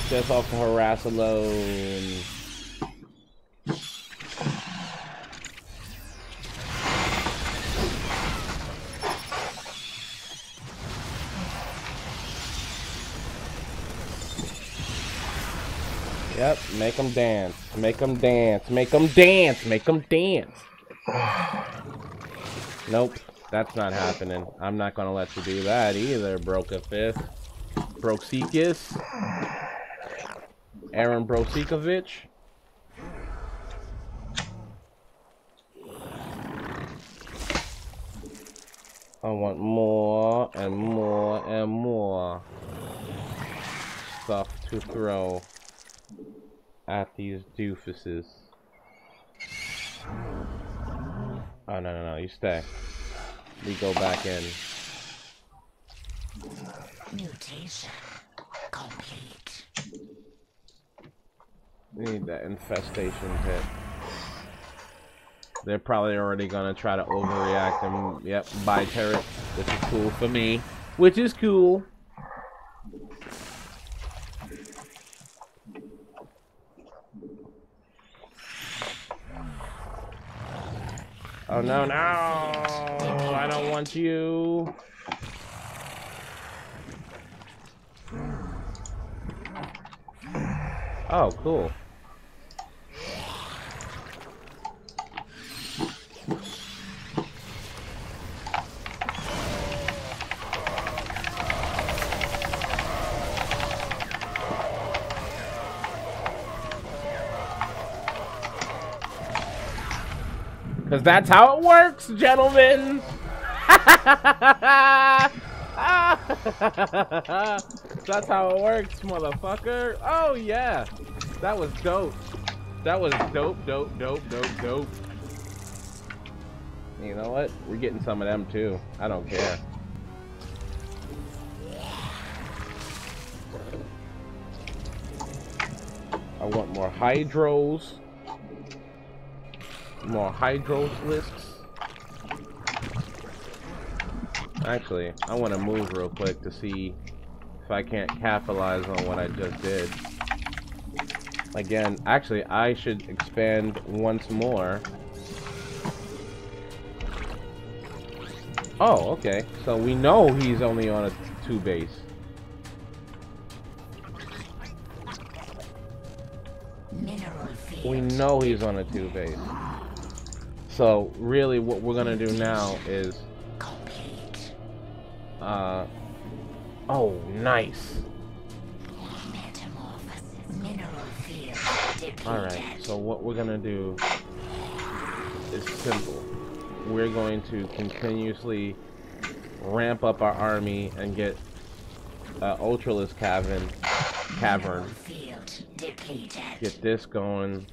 Just off the harass alone. Yep, make them dance. Make them dance. Make them dance. Make them dance. Nope, that's not happening. I'm not gonna let you do that either, Broke a Fifth. Broseekis. Aaron Broseekovich. I want more and more and more stuff to throw at these doofuses. Oh, no, you stay. We go back in. Mutation complete. We need that infestation pit. They're probably already gonna try to overreact and, yep, buy turrets, which is cool for me. Which is cool. Oh no, no! I don't want you. Oh, cool. Because that's how it works, gentlemen! That's how it works, motherfucker. Oh, yeah. That was dope. That was dope, dope, dope, dope, dope. You know what? We're getting some of them too. I don't care. I want more hydros. More hydroslisks. Actually, I want to move real quick to see if I can't capitalize on what I just did. Again, actually, I should expand once more. Oh, okay. So we know he's only on a 2 base. We know he's on a 2 base. So really what we're gonna do now is oh, nice. Alright, so what we're gonna do is simple. We're going to continuously ramp up our army and get Ultralisk cavern. Get this going.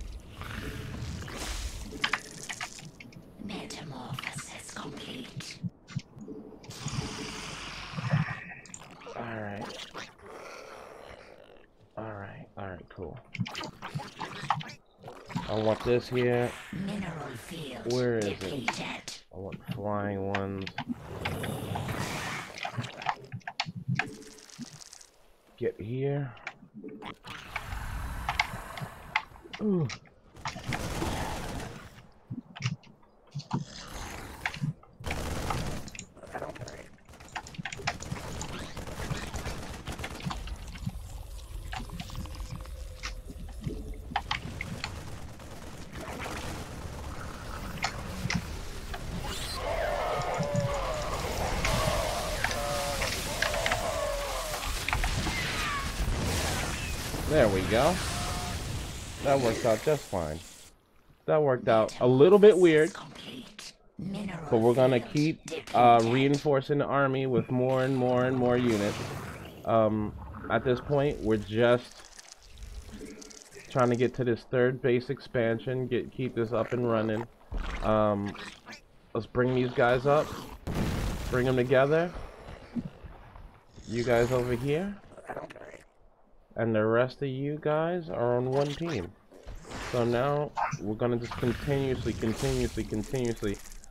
Metamorphosis complete. Alright. Alright, cool. I want this here. Mineral field Where is depleted. it? I want flying ones. Get here. Ooh. There we go. That worked out just fine. That worked out a little bit weird, but we're gonna keep reinforcing the army with more and more and more units. At this point, we're just trying to get to this 3rd base expansion, keep this up and running. Let's bring these guys up, bring them together. You guys over here. And the rest of you guys are on one team. So now we're gonna just continuously.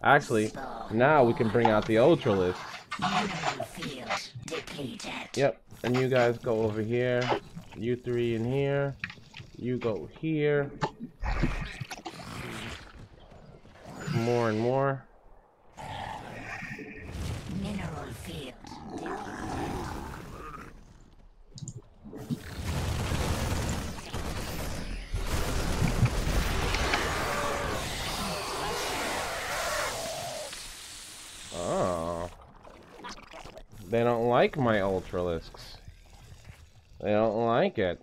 Actually, now we can bring out the Ultralisk. Yep. And you guys go over here. You 3 in here. You go here. More and more. Mineral field. Oh. They don't like my Ultralisks. They don't like it.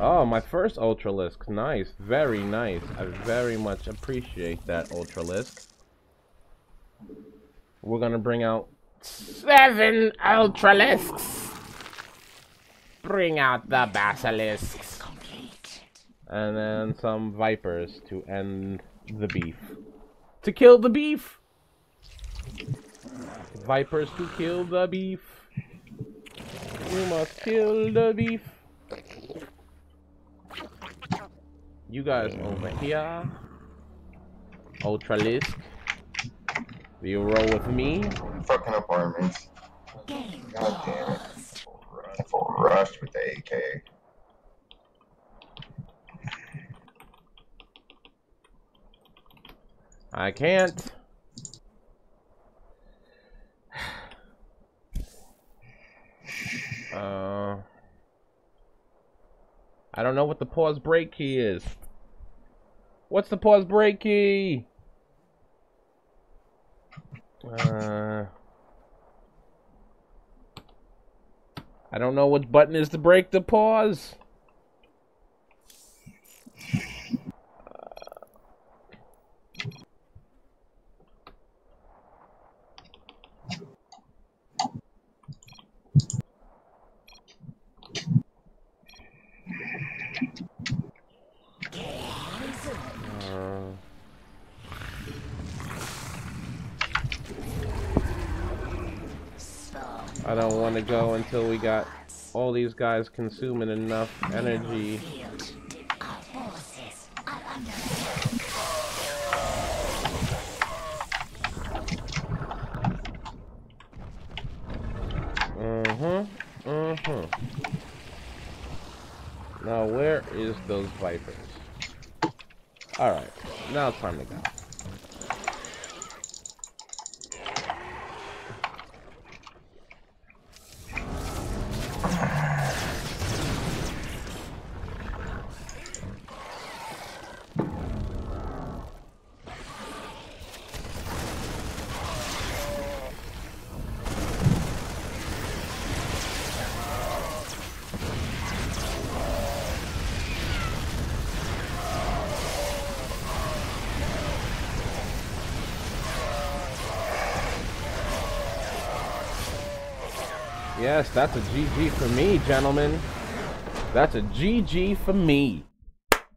Oh, my first Ultralisk. Nice. Very nice. I very much appreciate that, Ultralisk. We're gonna bring out 7 Ultralisks. Bring out the Basilisks. And then some Vipers to end the beef. To kill the beef! Vipers to kill the beef. You must kill the beef. You guys over here. Ultralisk. Do you roll with me? Fucking up armies. God damn it. Full rush with the AK. I can't. I don't know what the pause break key is. What's the pause break key? I don't know which button is to break the pause. I don't want to go until we got all these guys consuming enough energy. Our forces are under attack. Now where is those vipers? Alright, now it's time to go. Yes, that's a GG for me, gentlemen. That's a GG for me.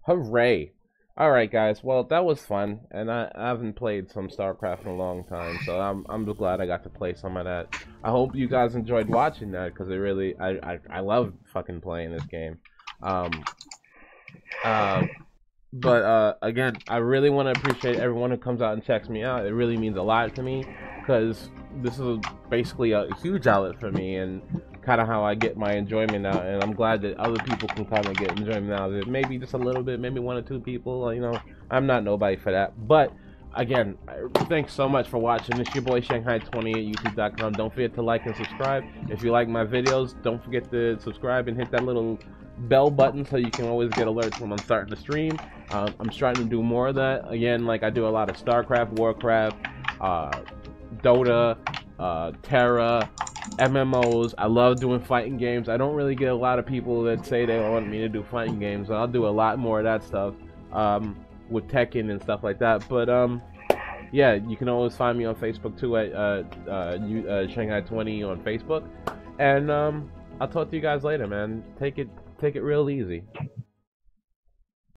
Hooray. Alright, guys. Well, that was fun. And I haven't played some Starcraft in a long time. So I'm just glad I got to play some of that. I hope you guys enjoyed watching that. Because it really... I love fucking playing this game. Again, I really want to appreciate everyone who comes out and checks me out. It really means a lot to me. Because this is basically a huge outlet for me, and kind of how I get my enjoyment out. And I'm glad that other people can kind of get enjoyment out of it. Maybe just a little bit, maybe 1 or 2 people. You know, I'm not nobody for that. But again, thanks so much for watching. It's your boy Shanghai20 at YouTube.com. Don't forget to like and subscribe. If you like my videos, don't forget to subscribe and hit that little bell button so you can always get alerts when I'm starting to stream. I'm starting to do more of that. Again, like I do a lot of Starcraft, Warcraft, Dota, Terra, MMOs. I love doing fighting games. I don't really get a lot of people that say they want me to do fighting games. I'll do a lot more of that stuff with Tekken and stuff like that. But yeah, you can always find me on Facebook too at Shanghai20 on Facebook. And I'll talk to you guys later, man. Take it real easy.